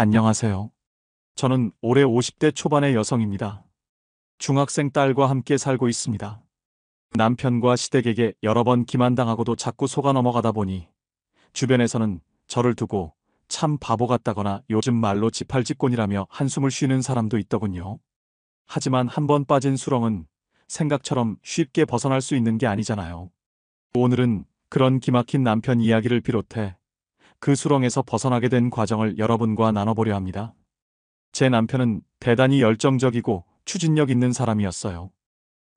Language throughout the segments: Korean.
안녕하세요. 저는 올해 50대 초반의 여성입니다. 중학생 딸과 함께 살고 있습니다. 남편과 시댁에게 여러 번 기만당하고도 자꾸 속아 넘어가다 보니 주변에서는 저를 두고 참 바보 같다거나 요즘 말로 지팔직곤이라며 한숨을 쉬는 사람도 있더군요. 하지만 한 번 빠진 수렁은 생각처럼 쉽게 벗어날 수 있는 게 아니잖아요. 오늘은 그런 기막힌 남편 이야기를 비롯해 그 수렁에서 벗어나게 된 과정을 여러분과 나눠보려 합니다. 제 남편은 대단히 열정적이고 추진력 있는 사람이었어요.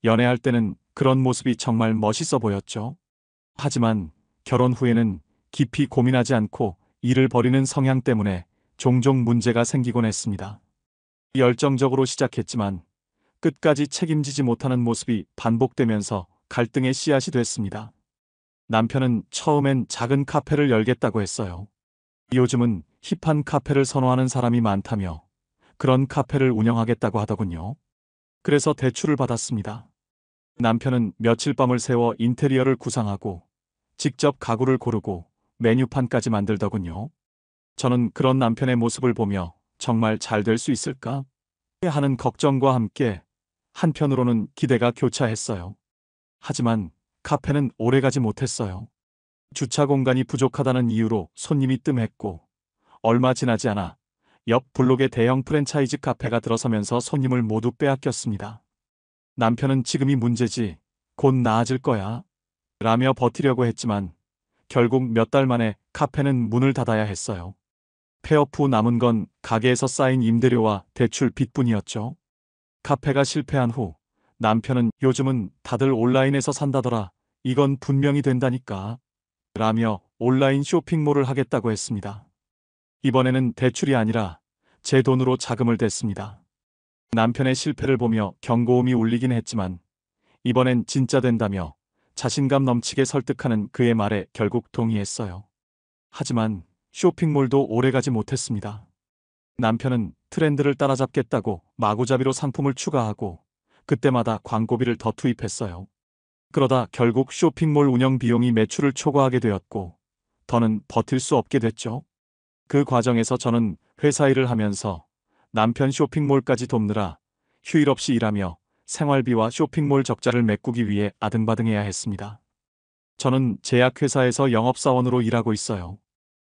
연애할 때는 그런 모습이 정말 멋있어 보였죠. 하지만 결혼 후에는 깊이 고민하지 않고 일을 벌이는 성향 때문에 종종 문제가 생기곤 했습니다. 열정적으로 시작했지만 끝까지 책임지지 못하는 모습이 반복되면서 갈등의 씨앗이 됐습니다. 남편은 처음엔 작은 카페를 열겠다고 했어요. 요즘은 힙한 카페를 선호하는 사람이 많다며 그런 카페를 운영하겠다고 하더군요. 그래서 대출을 받았습니다. 남편은 며칠 밤을 새워 인테리어를 구상하고 직접 가구를 고르고 메뉴판까지 만들더군요. 저는 그런 남편의 모습을 보며 정말 잘 될 수 있을까 하는 걱정과 함께 한편으로는 기대가 교차했어요. 하지만 카페는 오래가지 못했어요. 주차 공간이 부족하다는 이유로 손님이 뜸했고 얼마 지나지 않아 옆 블록의 대형 프랜차이즈 카페가 들어서면서 손님을 모두 빼앗겼습니다. 남편은 지금이 문제지, 곧 나아질 거야 라며 버티려고 했지만 결국 몇 달 만에 카페는 문을 닫아야 했어요. 폐업 후 남은 건 가게에서 쌓인 임대료와 대출 빚뿐이었죠. 카페가 실패한 후 남편은 요즘은 다들 온라인에서 산다더라. 이건 분명히 된다니까 라며 온라인 쇼핑몰을 하겠다고 했습니다. 이번에는 대출이 아니라 제 돈으로 자금을 댔습니다. 남편의 실패를 보며 경고음이 울리긴 했지만 이번엔 진짜 된다며 자신감 넘치게 설득하는 그의 말에 결국 동의했어요. 하지만 쇼핑몰도 오래가지 못했습니다. 남편은 트렌드를 따라잡겠다고 마구잡이로 상품을 추가하고 그때마다 광고비를 더 투입했어요. 그러다 결국 쇼핑몰 운영 비용이 매출을 초과하게 되었고 더는 버틸 수 없게 됐죠. 그 과정에서 저는 회사 일을 하면서 남편 쇼핑몰까지 돕느라 휴일 없이 일하며 생활비와 쇼핑몰 적자를 메꾸기 위해 아등바등해야 했습니다. 저는 제약회사에서 영업사원으로 일하고 있어요.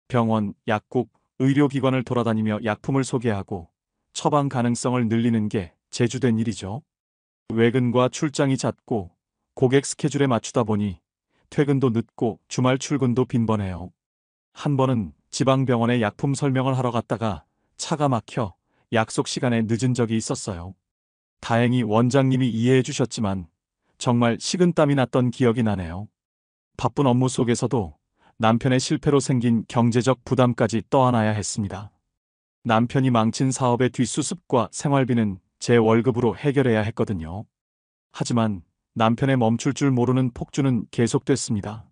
병원, 약국, 의료기관을 돌아다니며 약품을 소개하고 처방 가능성을 늘리는 게 제 주된 일이죠. 외근과 출장이 잦고 고객 스케줄에 맞추다 보니 퇴근도 늦고 주말 출근도 빈번해요. 한 번은 지방병원에 약품 설명을 하러 갔다가 차가 막혀 약속 시간에 늦은 적이 있었어요. 다행히 원장님이 이해해 주셨지만 정말 식은땀이 났던 기억이 나네요. 바쁜 업무 속에서도 남편의 실패로 생긴 경제적 부담까지 떠안아야 했습니다. 남편이 망친 사업의 뒷수습과 생활비는 제 월급으로 해결해야 했거든요. 하지만 남편의 멈출 줄 모르는 폭주는 계속됐습니다.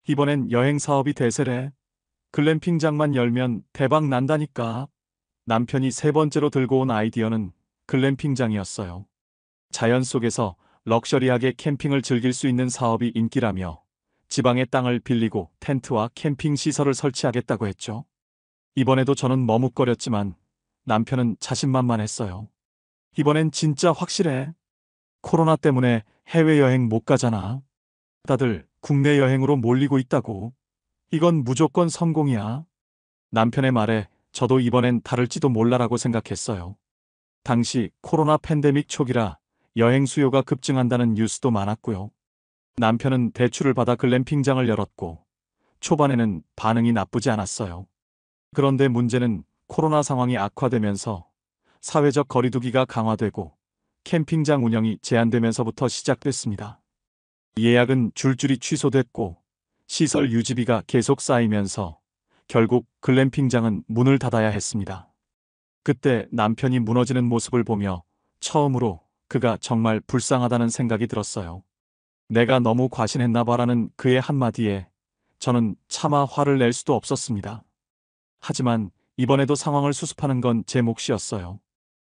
이번엔 여행 사업이 대세래. 글램핑장만 열면 대박 난다니까. 남편이 세 번째로 들고 온 아이디어는 글램핑장이었어요. 자연 속에서 럭셔리하게 캠핑을 즐길 수 있는 사업이 인기라며 지방의 땅을 빌리고 텐트와 캠핑 시설을 설치하겠다고 했죠. 이번에도 저는 머뭇거렸지만 남편은 자신만만했어요. 이번엔 진짜 확실해. 코로나 때문에 해외여행 못 가잖아. 다들 국내 여행으로 몰리고 있다고. 이건 무조건 성공이야. 남편의 말에 저도 이번엔 다를지도 몰라라고 생각했어요. 당시 코로나 팬데믹 초기라 여행 수요가 급증한다는 뉴스도 많았고요. 남편은 대출을 받아 글램핑장을 열었고 초반에는 반응이 나쁘지 않았어요. 그런데 문제는 코로나 상황이 악화되면서 사회적 거리두기가 강화되고 캠핑장 운영이 제한되면서부터 시작됐습니다. 예약은 줄줄이 취소됐고 시설 유지비가 계속 쌓이면서 결국 글램핑장은 문을 닫아야 했습니다. 그때 남편이 무너지는 모습을 보며 처음으로 그가 정말 불쌍하다는 생각이 들었어요. 내가 너무 과신했나 봐라는 그의 한마디에 저는 차마 화를 낼 수도 없었습니다. 하지만 이번에도 상황을 수습하는 건 제 몫이었어요.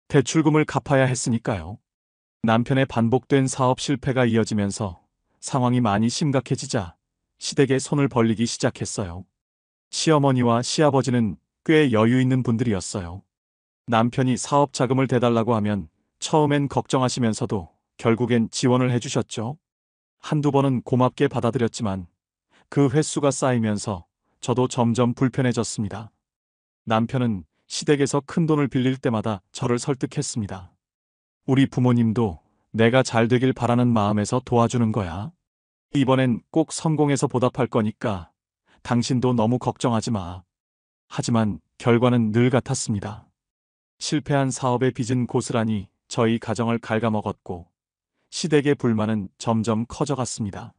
대출금을 갚아야 했으니까요. 남편의 반복된 사업 실패가 이어지면서 상황이 많이 심각해지자 시댁에 손을 벌리기 시작했어요. 시어머니와 시아버지는 꽤 여유 있는 분들이었어요. 남편이 사업 자금을 대달라고 하면 처음엔 걱정하시면서도 결국엔 지원을 해주셨죠. 한두 번은 고맙게 받아들였지만 그 횟수가 쌓이면서 저도 점점 불편해졌습니다. 남편은 시댁에서 큰돈을 빌릴 때마다 저를 설득했습니다. 우리 부모님도 내가 잘 되길 바라는 마음에서 도와주는 거야. 이번엔 꼭 성공해서 보답할 거니까 당신도 너무 걱정하지 마. 하지만 결과는 늘 같았습니다. 실패한 사업의 빚은 고스란히 저희 가정을 갉아먹었고 시댁의 불만은 점점 커져갔습니다.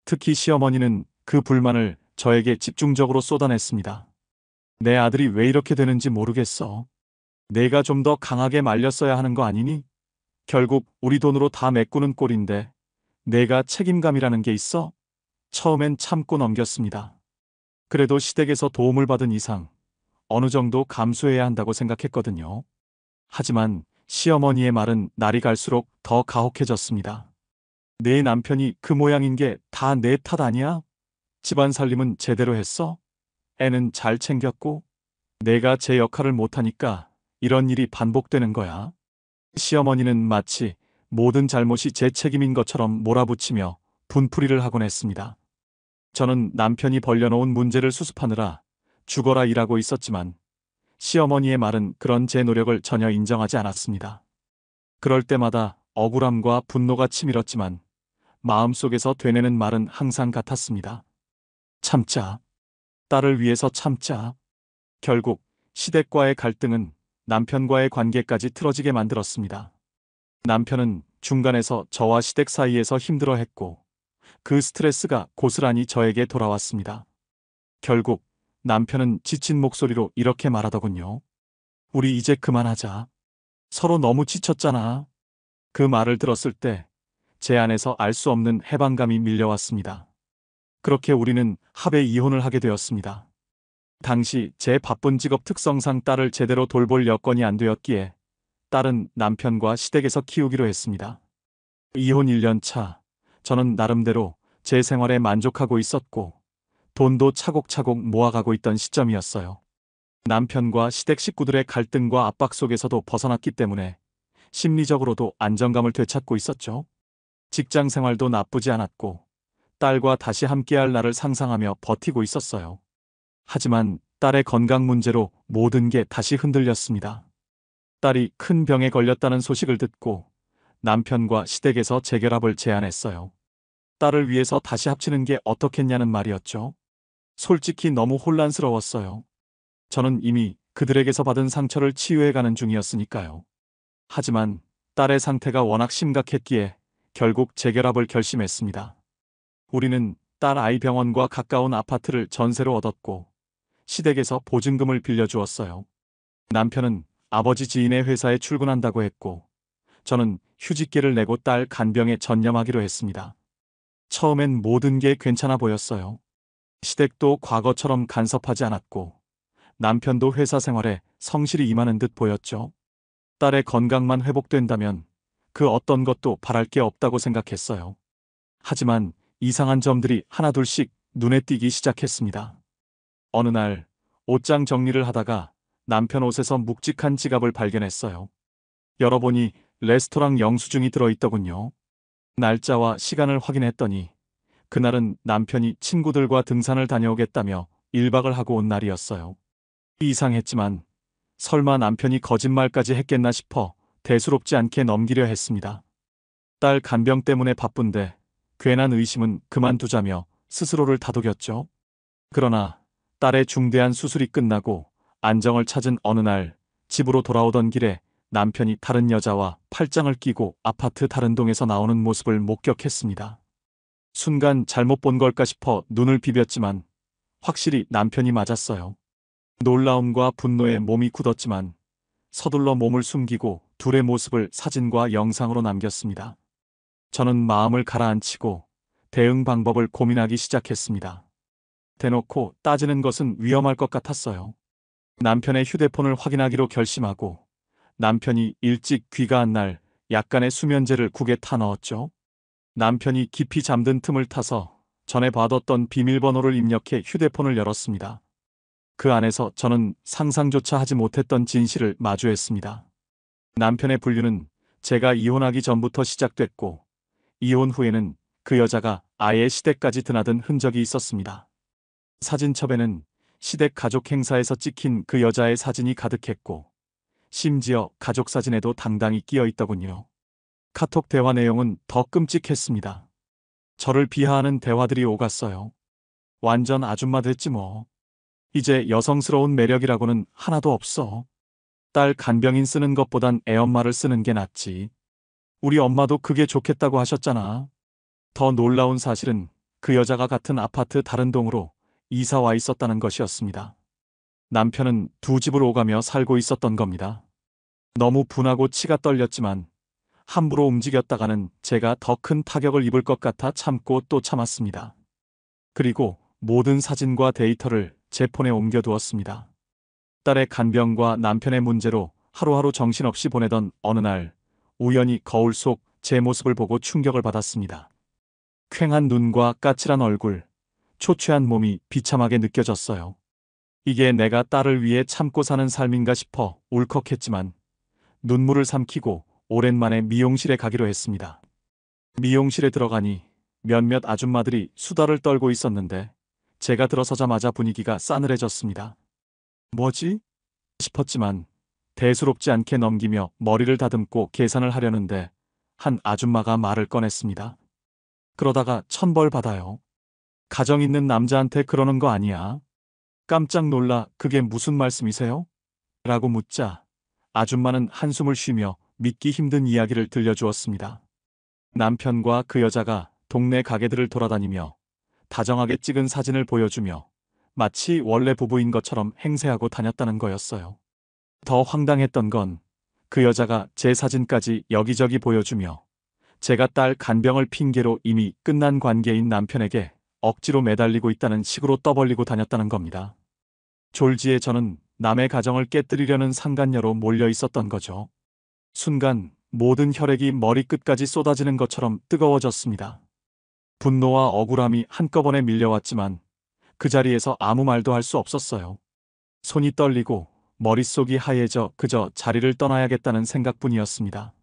특히 시어머니는 그 불만을 저에게 집중적으로 쏟아냈습니다. 내 아들이 왜 이렇게 되는지 모르겠어. 내가 좀 더 강하게 말렸어야 하는 거 아니니? 결국 우리 돈으로 다 메꾸는 꼴인데 내가 책임감이라는 게 있어? 처음엔 참고 넘겼습니다. 그래도 시댁에서 도움을 받은 이상 어느 정도 감수해야 한다고 생각했거든요. 하지만 시어머니의 말은 날이 갈수록 더 가혹해졌습니다. 내 남편이 그 모양인 게 다 내 탓 아니야? 집안 살림은 제대로 했어? 애는 잘 챙겼고? 내가 제 역할을 못하니까 이런 일이 반복되는 거야. 시어머니는 마치 모든 잘못이 제 책임인 것처럼 몰아붙이며 분풀이를 하곤 했습니다. 저는 남편이 벌려놓은 문제를 수습하느라 죽어라 일하고 있었지만 시어머니의 말은 그런 제 노력을 전혀 인정하지 않았습니다. 그럴 때마다 억울함과 분노가 치밀었지만 마음속에서 되뇌는 말은 항상 같았습니다. 참자. 딸을 위해서 참자. 결국 시댁과의 갈등은 남편과의 관계까지 틀어지게 만들었습니다. 남편은 중간에서 저와 시댁 사이에서 힘들어했고 그 스트레스가 고스란히 저에게 돌아왔습니다. 결국 남편은 지친 목소리로 이렇게 말하더군요. 우리 이제 그만하자. 서로 너무 지쳤잖아. 그 말을 들었을 때 제 안에서 알 수 없는 해방감이 밀려왔습니다. 그렇게 우리는 합의 이혼을 하게 되었습니다. 당시 제 바쁜 직업 특성상 딸을 제대로 돌볼 여건이 안 되었기에 딸은 남편과 시댁에서 키우기로 했습니다. 이혼 1년 차, 저는 나름대로 제 생활에 만족하고 있었고 돈도 차곡차곡 모아가고 있던 시점이었어요. 남편과 시댁 식구들의 갈등과 압박 속에서도 벗어났기 때문에 심리적으로도 안정감을 되찾고 있었죠. 직장 생활도 나쁘지 않았고 딸과 다시 함께할 날을 상상하며 버티고 있었어요. 하지만 딸의 건강 문제로 모든 게 다시 흔들렸습니다. 딸이 큰 병에 걸렸다는 소식을 듣고 남편과 시댁에서 재결합을 제안했어요. 딸을 위해서 다시 합치는 게 어떻겠냐는 말이었죠. 솔직히 너무 혼란스러웠어요. 저는 이미 그들에게서 받은 상처를 치유해가는 중이었으니까요. 하지만 딸의 상태가 워낙 심각했기에 결국 재결합을 결심했습니다. 우리는 딸 아이 병원과 가까운 아파트를 전세로 얻었고 시댁에서 보증금을 빌려주었어요. 남편은 아버지 지인의 회사에 출근한다고 했고 저는 휴직계를 내고 딸 간병에 전념하기로 했습니다. 처음엔 모든 게 괜찮아 보였어요. 시댁도 과거처럼 간섭하지 않았고 남편도 회사 생활에 성실히 임하는 듯 보였죠. 딸의 건강만 회복된다면 그 어떤 것도 바랄 게 없다고 생각했어요. 하지만 이상한 점들이 하나둘씩 눈에 띄기 시작했습니다. 어느 날 옷장 정리를 하다가 남편 옷에서 묵직한 지갑을 발견했어요. 열어보니 레스토랑 영수증이 들어있더군요. 날짜와 시간을 확인했더니 그날은 남편이 친구들과 등산을 다녀오겠다며 1박을 하고 온 날이었어요. 이상했지만 설마 남편이 거짓말까지 했겠나 싶어 대수롭지 않게 넘기려 했습니다. 딸 간병 때문에 바쁜데 괜한 의심은 그만두자며 스스로를 다독였죠. 그러나 딸의 중대한 수술이 끝나고 안정을 찾은 어느 날 집으로 돌아오던 길에 남편이 다른 여자와 팔짱을 끼고 아파트 다른 동에서 나오는 모습을 목격했습니다. 순간 잘못 본 걸까 싶어 눈을 비볐지만 확실히 남편이 맞았어요. 놀라움과 분노에 몸이 굳었지만 서둘러 몸을 숨기고 둘의 모습을 사진과 영상으로 남겼습니다. 저는 마음을 가라앉히고 대응 방법을 고민하기 시작했습니다. 대놓고 따지는 것은 위험할 것 같았어요. 남편의 휴대폰을 확인하기로 결심하고 남편이 일찍 귀가한 날 약간의 수면제를 국에 타 넣었죠. 남편이 깊이 잠든 틈을 타서 전에 봐뒀던 비밀번호를 입력해 휴대폰을 열었습니다. 그 안에서 저는 상상조차 하지 못했던 진실을 마주했습니다. 남편의 분류는 제가 이혼하기 전부터 시작됐고, 이혼 후에는 그 여자가 아이의 시댁까지 드나든 흔적이 있었습니다. 사진첩에는 시댁 가족 행사에서 찍힌 그 여자의 사진이 가득했고, 심지어 가족 사진에도 당당히 끼어 있더군요. 카톡 대화 내용은 더 끔찍했습니다. 저를 비하하는 대화들이 오갔어요. 완전 아줌마 됐지 뭐. 이제 여성스러운 매력이라고는 하나도 없어. 딸 간병인 쓰는 것보단 애엄마를 쓰는 게 낫지. 우리 엄마도 그게 좋겠다고 하셨잖아. 더 놀라운 사실은 그 여자가 같은 아파트 다른 동으로 이사 와 있었다는 것이었습니다. 남편은 두 집을 오가며 살고 있었던 겁니다. 너무 분하고 치가 떨렸지만 함부로 움직였다가는 제가 더 큰 타격을 입을 것 같아 참고 또 참았습니다. 그리고 모든 사진과 데이터를 제 폰에 옮겨두었습니다. 딸의 간병과 남편의 문제로 하루하루 정신없이 보내던 어느 날 우연히 거울 속 제 모습을 보고 충격을 받았습니다. 퀭한 눈과 까칠한 얼굴, 초췌한 몸이 비참하게 느껴졌어요. 이게 내가 딸을 위해 참고 사는 삶인가 싶어 울컥했지만 눈물을 삼키고 오랜만에 미용실에 가기로 했습니다. 미용실에 들어가니 몇몇 아줌마들이 수다를 떨고 있었는데 제가 들어서자마자 분위기가 싸늘해졌습니다. 뭐지? 싶었지만 대수롭지 않게 넘기며 머리를 다듬고 계산을 하려는데 한 아줌마가 말을 꺼냈습니다. 그러다가 천벌 받아요. 가정 있는 남자한테 그러는 거 아니야. 깜짝 놀라 그게 무슨 말씀이세요? 라고 묻자 아줌마는 한숨을 쉬며 믿기 힘든 이야기를 들려주었습니다. 남편과 그 여자가 동네 가게들을 돌아다니며 다정하게 찍은 사진을 보여주며 마치 원래 부부인 것처럼 행세하고 다녔다는 거였어요. 더 황당했던 건 그 여자가 제 사진까지 여기저기 보여주며 제가 딸 간병을 핑계로 이미 끝난 관계인 남편에게 억지로 매달리고 있다는 식으로 떠벌리고 다녔다는 겁니다. 졸지에 저는 남의 가정을 깨뜨리려는 상간녀로 몰려 있었던 거죠. 순간 모든 혈액이 머리끝까지 쏟아지는 것처럼 뜨거워졌습니다. 분노와 억울함이 한꺼번에 밀려왔지만 그 자리에서 아무 말도 할 수 없었어요. 손이 떨리고 머릿속이 하얘져 그저 자리를 떠나야겠다는 생각뿐이었습니다.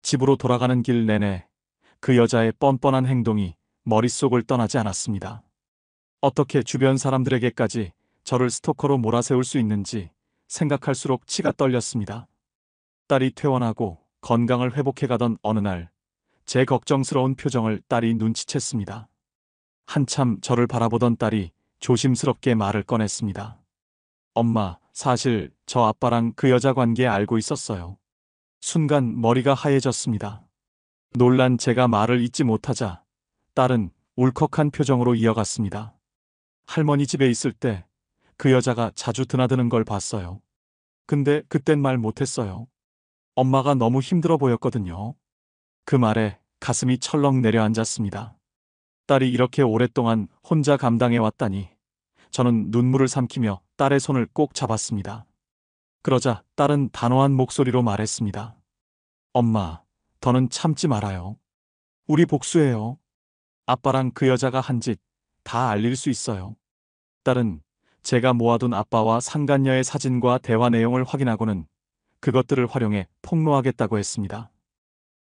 집으로 돌아가는 길 내내 그 여자의 뻔뻔한 행동이 머릿속을 떠나지 않았습니다. 어떻게 주변 사람들에게까지 저를 스토커로 몰아세울 수 있는지 생각할수록 치가 떨렸습니다. 딸이 퇴원하고 건강을 회복해가던 어느 날 제 걱정스러운 표정을 딸이 눈치챘습니다. 한참 저를 바라보던 딸이 조심스럽게 말을 꺼냈습니다. 엄마, 사실 저 아빠랑 그 여자 관계 알고 있었어요. 순간 머리가 하얘졌습니다. 놀란 제가 말을 잇지 못하자 딸은 울컥한 표정으로 이어갔습니다. 할머니 집에 있을 때 그 여자가 자주 드나드는 걸 봤어요. 근데 그땐 말 못했어요. 엄마가 너무 힘들어 보였거든요. 그 말에 가슴이 철렁 내려앉았습니다. 딸이 이렇게 오랫동안 혼자 감당해 왔다니 저는 눈물을 삼키며 딸의 손을 꼭 잡았습니다. 그러자 딸은 단호한 목소리로 말했습니다. 엄마, 더는 참지 말아요. 우리 복수해요. 아빠랑 그 여자가 한 짓 다 알릴 수 있어요. 딸은 제가 모아둔 아빠와 상간녀의 사진과 대화 내용을 확인하고는 그것들을 활용해 폭로하겠다고 했습니다.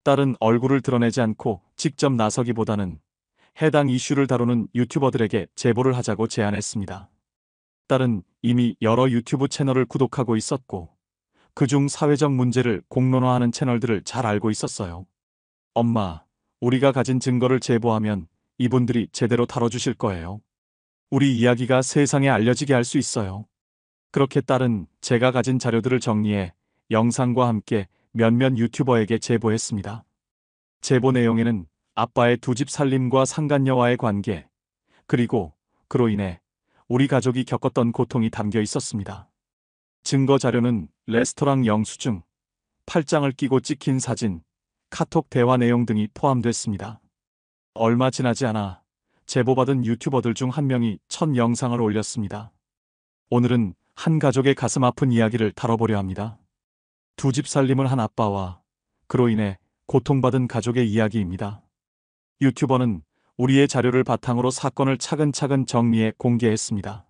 딸은 얼굴을 드러내지 않고 직접 나서기보다는 해당 이슈를 다루는 유튜버들에게 제보를 하자고 제안했습니다. 딸은 이미 여러 유튜브 채널을 구독하고 있었고 그중 사회적 문제를 공론화하는 채널들을 잘 알고 있었어요. 엄마, 우리가 가진 증거를 제보하면 이분들이 제대로 다뤄주실 거예요. 우리 이야기가 세상에 알려지게 할 수 있어요. 그렇게 딸은 제가 가진 자료들을 정리해 영상과 함께 몇몇 유튜버에게 제보했습니다. 제보 내용에는 아빠의 두 집 살림과 상간녀와의 관계, 그리고 그로 인해 우리 가족이 겪었던 고통이 담겨 있었습니다. 증거 자료는 레스토랑 영수증, 팔짱을 끼고 찍힌 사진, 카톡 대화 내용 등이 포함됐습니다. 얼마 지나지 않아 제보받은 유튜버들 중 한 명이 첫 영상을 올렸습니다. 오늘은 한 가족의 가슴 아픈 이야기를 다뤄보려 합니다. 두 집 살림을 한 아빠와 그로 인해 고통받은 가족의 이야기입니다. 유튜버는 우리의 자료를 바탕으로 사건을 차근차근 정리해 공개했습니다.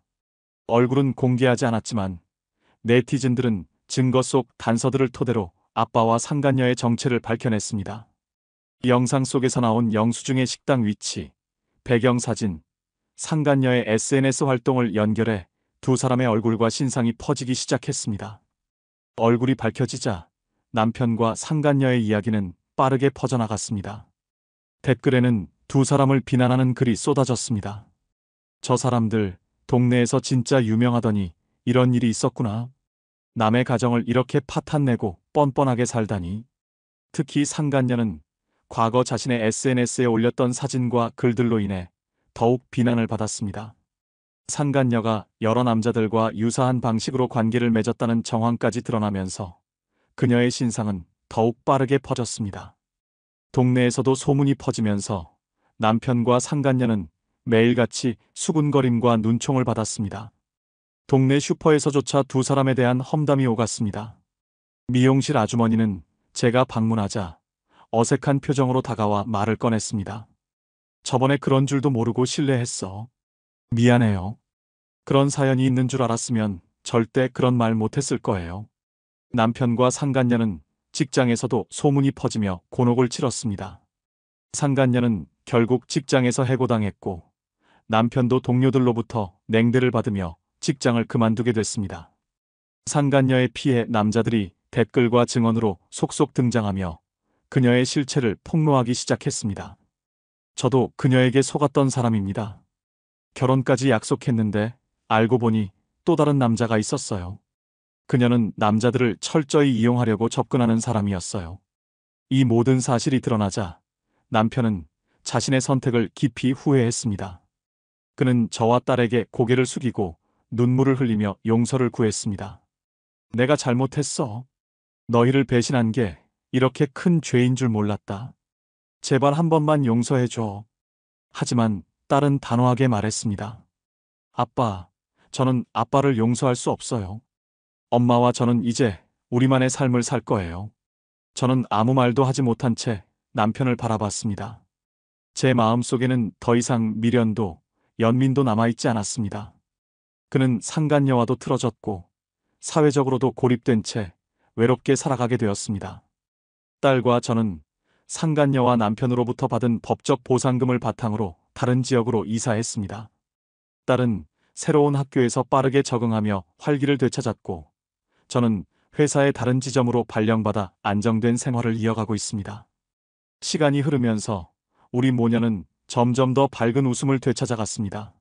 얼굴은 공개하지 않았지만 네티즌들은 증거 속 단서들을 토대로 아빠와 상간녀의 정체를 밝혀냈습니다. 영상 속에서 나온 영수증의 식당 위치, 배경사진, 상간녀의 SNS 활동을 연결해 두 사람의 얼굴과 신상이 퍼지기 시작했습니다. 얼굴이 밝혀지자 남편과 상간녀의 이야기는 빠르게 퍼져나갔습니다. 댓글에는 두 사람을 비난하는 글이 쏟아졌습니다. 저 사람들 동네에서 진짜 유명하더니 이런 일이 있었구나. 남의 가정을 이렇게 파탄내고 뻔뻔하게 살다니. 특히 상간녀는 과거 자신의 SNS에 올렸던 사진과 글들로 인해 더욱 비난을 받았습니다. 상간녀가 여러 남자들과 유사한 방식으로 관계를 맺었다는 정황까지 드러나면서 그녀의 신상은 더욱 빠르게 퍼졌습니다. 동네에서도 소문이 퍼지면서 남편과 상간녀는 매일같이 수군거림과 눈총을 받았습니다. 동네 슈퍼에서조차 두 사람에 대한 험담이 오갔습니다. 미용실 아주머니는 제가 방문하자 어색한 표정으로 다가와 말을 꺼냈습니다. 저번에 그런 줄도 모르고 실례했어. 미안해요. 그런 사연이 있는 줄 알았으면 절대 그런 말 못했을 거예요. 남편과 상간녀는 직장에서도 소문이 퍼지며 곤혹을 치렀습니다. 상간녀는 결국 직장에서 해고당했고 남편도 동료들로부터 냉대를 받으며 직장을 그만두게 됐습니다. 상간녀의 피해 남자들이 댓글과 증언으로 속속 등장하며 그녀의 실체를 폭로하기 시작했습니다. 저도 그녀에게 속았던 사람입니다. 결혼까지 약속했는데 알고 보니 또 다른 남자가 있었어요. 그녀는 남자들을 철저히 이용하려고 접근하는 사람이었어요. 이 모든 사실이 드러나자 남편은 자신의 선택을 깊이 후회했습니다. 그는 저와 딸에게 고개를 숙이고 눈물을 흘리며 용서를 구했습니다. 내가 잘못했어. 너희를 배신한 게 이렇게 큰 죄인 줄 몰랐다. 제발 한 번만 용서해줘. 하지만 딸은 단호하게 말했습니다. 아빠, 저는 아빠를 용서할 수 없어요. 엄마와 저는 이제 우리만의 삶을 살 거예요. 저는 아무 말도 하지 못한 채 남편을 바라봤습니다. 제 마음속에는 더 이상 미련도 연민도 남아있지 않았습니다. 그는 상간녀와도 틀어졌고 사회적으로도 고립된 채 외롭게 살아가게 되었습니다. 딸과 저는 상간녀와 남편으로부터 받은 법적 보상금을 바탕으로 다른 지역으로 이사했습니다. 딸은 새로운 학교에서 빠르게 적응하며 활기를 되찾았고 저는 회사의 다른 지점으로 발령받아 안정된 생활을 이어가고 있습니다. 시간이 흐르면서 우리 모녀는 점점 더 밝은 웃음을 되찾아갔습니다.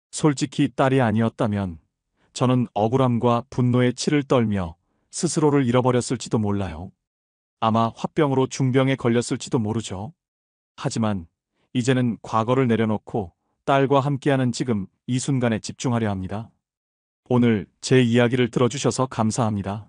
솔직히 딸이 아니었다면 저는 억울함과 분노에 치를 떨며 스스로를 잃어버렸을지도 몰라요. 아마 화병으로 중병에 걸렸을지도 모르죠. 하지만 이제는 과거를 내려놓고 딸과 함께하는 지금 이 순간에 집중하려 합니다. 오늘 제 이야기를 들어주셔서 감사합니다.